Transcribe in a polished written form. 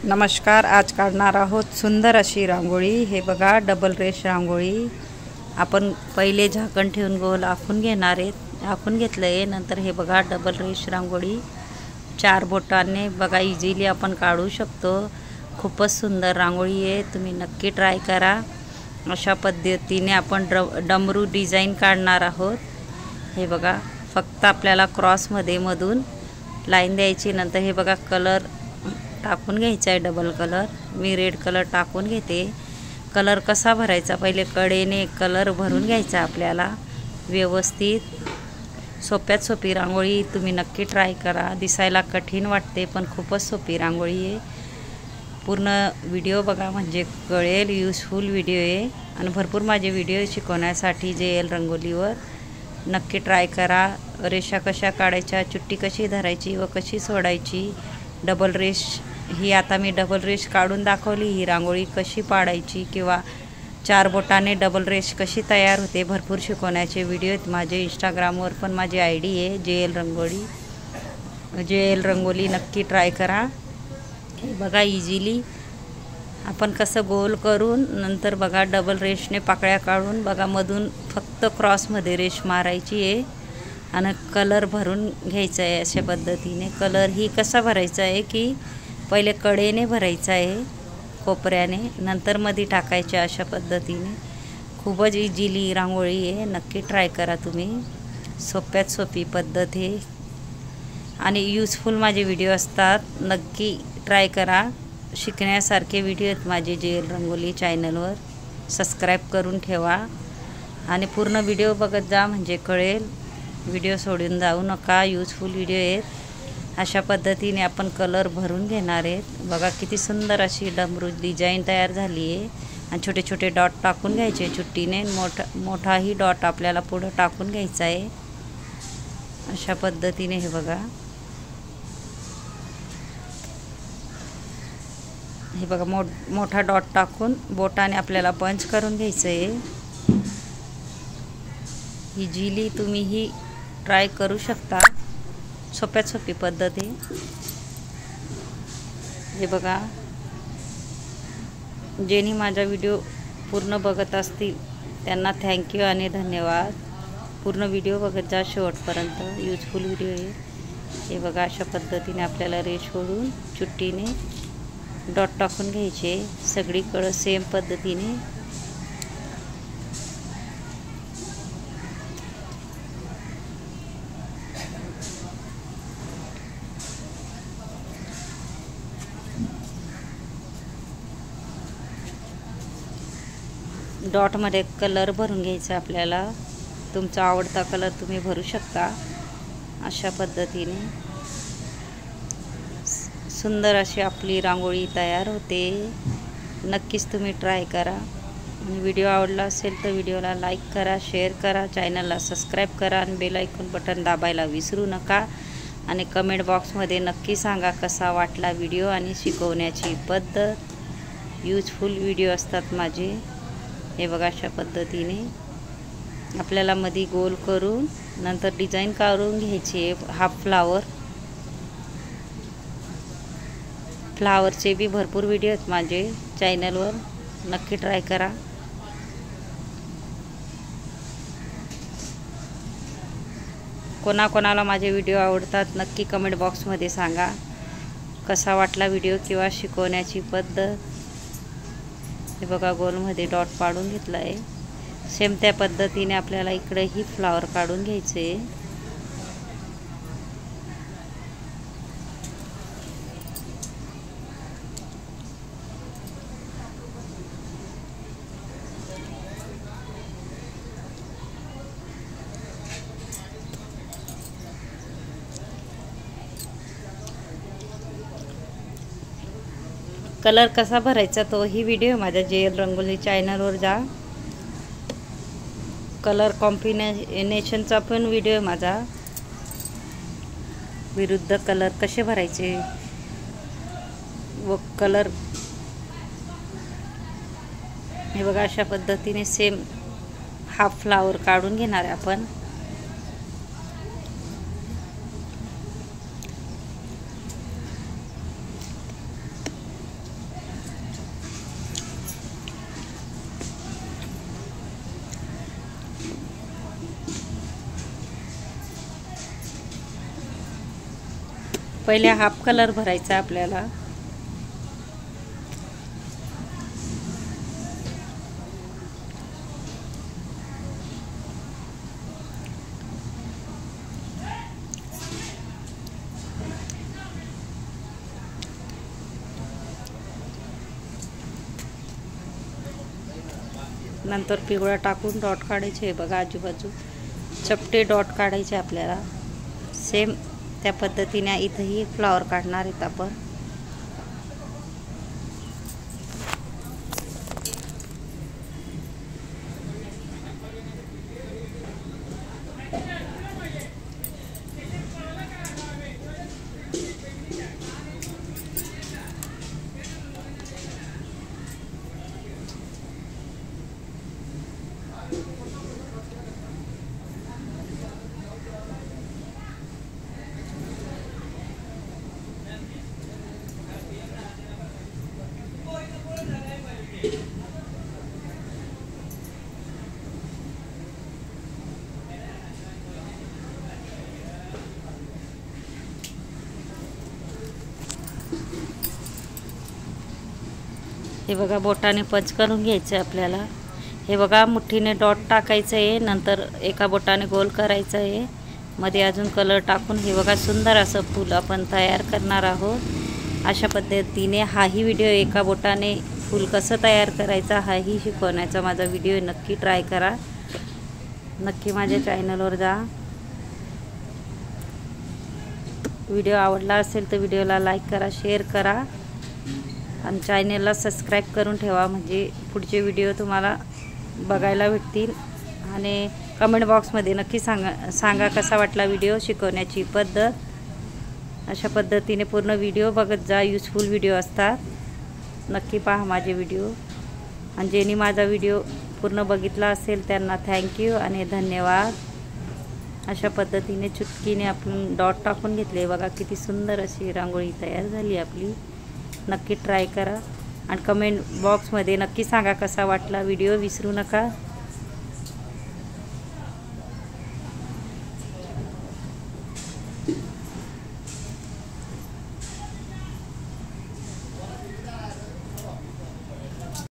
नमस्कार। आज काढणार आहोत सुंदर अशी रांगोळी। हे बघा, डबल रेश रांगोळी। आपण पहिले झाकण ठेवून गोल आखून घेणार आहेत। आखून घेतलंय, नंतर हे बघा डबल रेश रांगोळी 4 बोटांनी बघा इझिली आपण काढू शकतो। खूपच सुंदर रांगोळी आहे, तुम्ही नक्की ट्राय करा। अशा पद्धतीने आपण डमरू डिझाइन काढणार आहोत। हे बघा, फक्त आपल्याला क्रॉसमध्ये मधून लाईन द्यायची। नंतर हे बघा कलर टाकून घ्यायचा आहे, डबल कलर। मी रेड कलर टाकून घेते। कलर कसा भरायचा, पहिले कडेने कलर भरून घ्यायचा आपल्याला व्यवस्थित। सोप्यात सोपी रांगोळी, तुम्ही नक्की ट्राय करा। दिसायला कठीण वाटते पण खूपच सोपी रांगोळी आहे। पूर्ण व्हिडिओ बघा म्हणजे कळेल, युजफुल व्हिडिओ आहे। आणि भरपूर माझे व्हिडिओ शिकवण्यासाठी JL रंगोलीवर नक्की ट्राय करा। रेषा कशा काढायच्या, चुट्टी कशी धरायची व कशी सोडायची, डबल रेश ही आता मी डबल रेश काढून दाखवली। ही रांगोळी कशी पाडायची किंवा 4 बोटाने डबल रेश कशी तयार होते, भरपूर शिकवण्याचे व्हिडिओ आहेत माझे। इंस्टाग्रामवर पण माझी ID आहे JL रंगोली। नक्की ट्राय करा। हे बघा इझिली आपण कसं गोल करून नंतर बघा डबल रेशने पाकळ्या काढून बघा मधून फक्त क्रॉसमध्ये रेश मारायची आहे आणि कलर भरून घ्यायचा आहे। अशा पद्धतीने कलर ही कसा भरायचा आहे की पहिले कडेने भरायचा आहे कोपऱ्याने, नंतर मध्ये टाकायचे। अशा पद्धतीने खूपच इझिली रांगोळी आहे, नक्की ट्राय करा तुम्ही। सोप्यात सोपी पद्धत आहे आणि यूजफुल माझे व्हिडिओ असतात, नक्की ट्राय करा। शिकण्यासारखे व्हिडिओ आहेत माझे JL रंगोली चॅनलवर। सबस्क्राईब करून ठेवा आणि पूर्ण व्हिडिओ बघत जा म्हणजे कळेल। व्हिडिओ सोडून जाऊ नका, यूजफुल व्हिडिओ आहेत। अशा पद्धतीने आपण कलर भरून घेणार आहेत। बघा किती सुंदर अशी डमरू डिझाइन तयार झाली आहे। आणि छोटे छोटे डॉट टाकून घ्यायचे चुट्टीने। मोठाही डॉट आपल्याला पुढं टाकून घ्यायचा आहे। अशा पद्धतीने हे बघा, हे बघा मोठा डॉट टाकून बोटाने आपल्याला पंच करून घ्यायचं आहे। इझिली तुम्ही ही ट्राय करू शकता, सोप्यात सोपी पद्धत आहे। हे बघा, ज्यांनी माझा व्हिडिओ पूर्ण बघत असतील त्यांना थँक्यू आणि धन्यवाद। पूर्ण व्हिडिओ बघत जा शेवटपर्यंत, यूजफुल व्हिडिओ आहे। हे बघा, अशा पद्धतीने आपल्याला रेश ओढून चुट्टीने डॉट टाकून घ्यायचे सगळीकडे सेम पद्धतीने। डॉटमध्ये कलर भरून घ्यायचा आपल्याला। तुमचा आवडता कलर तुम्ही भरू शकता। अशा पद्धतीने सुंदर अशी आपली रांगोळी तयार होते। नक्कीच तुम्ही ट्राय करा। आणि व्हिडिओ आवडला असेल तर व्हिडिओला लाईक करा, शेअर करा, चॅनलला सबस्क्राईब करा आणि बेल आयकॉन बटन दाबायला विसरू नका। आणि कमेंट बॉक्समध्ये नक्की सांगा कसा वाटला व्हिडिओ आणि शिकवण्याची पद्धत। यूजफुल व्हिडिओ असतात माझे। हे बघा, अशा पद्धतीने आपल्याला मध्ये गोल करून नंतर डिझाइन काढून घ्यायची। हाफ फ्लावरचे बी भरपूर व्हिडिओ आहेत माझे चॅनलवर, नक्की ट्राय करा। कोणाकोणाला माझे व्हिडिओ आवडतात नक्की कमेंट बॉक्समध्ये सांगा कसा वाटला व्हिडिओ किंवा शिकवण्याची पद्धत। हे बघा, गोलमध्ये डॉट पाडून घेतला आहे। सेम त्या पद्धतीने आपल्याला इकडेही फ्लावर काढून घ्यायचे। कलर कसा भरायचा तो ही व्हिडिओ माझ्या JL रंगोली चॅनलवर जा। कलर कॉम्बिनेशनचा पण व्हिडिओ माझा। विरुद्ध कलर कसे भरायचे व कलर, हे बघा अशा पद्धतीने सेम हाफ फ्लावर काढून घेणार आहे आपण। पहिले हाफ कलर भरायचा आपल्याला. नंतर पिवळा टाकून डॉट काढायचे. बघा आजूबाजू चपटे डॉट काढायचे आपल्याला. सेम त्या पद्धतीने इथंही फ्लॉवर काढणार आहेत आपण. हे बघा बोटाने पंच करून घ्यायचं आहे आपल्याला. हे बघा मुठीने डॉट टाकायचं आहे. नंतर एका बोटाने गोल करायचं आहे. मध्ये अजून कलर टाकून हे बघा सुंदर असं फूल आपण तयार करणार आहोत. अशा पद्धतीने हाही व्हिडिओ एका बोटाने फूल कसं तयार करायचं हाही शिकवण्याचा माझा व्हिडिओ नक्की ट्राय करा. नक्की माझ्या चॅनलवर जा. व्हिडिओ आवडला असेल तर व्हिडिओला लाईक करा, शेअर करा आणि चॅनलला सबस्क्राईब करून ठेवा, म्हणजे पुढचे व्हिडिओ तुम्हाला बघायला भेटतील. आणि कमेंट बॉक्समध्ये नक्की सांगा कसा वाटला व्हिडिओ, शिकवण्याची पद्धत. अशा पद्धतीने पूर्ण व्हिडिओ बघत जा. युजफुल व्हिडिओ असतात. नक्की पहा माझे व्हिडिओ. आणि ज्यांनी माझा व्हिडिओ पूर्ण बघितला असेल त्यांना थँक्यू आणि धन्यवाद. अशा पद्धतीने चुटकीने आपण डॉट टाकून घेतले. बघा किती सुंदर अशी रांगोळी तयार झाली आपली. नक्की ट्राय करा आणि कमेंट बॉक्समध्ये नक्की सांगा कसा वाटला व्हिडिओ. विसरू नका.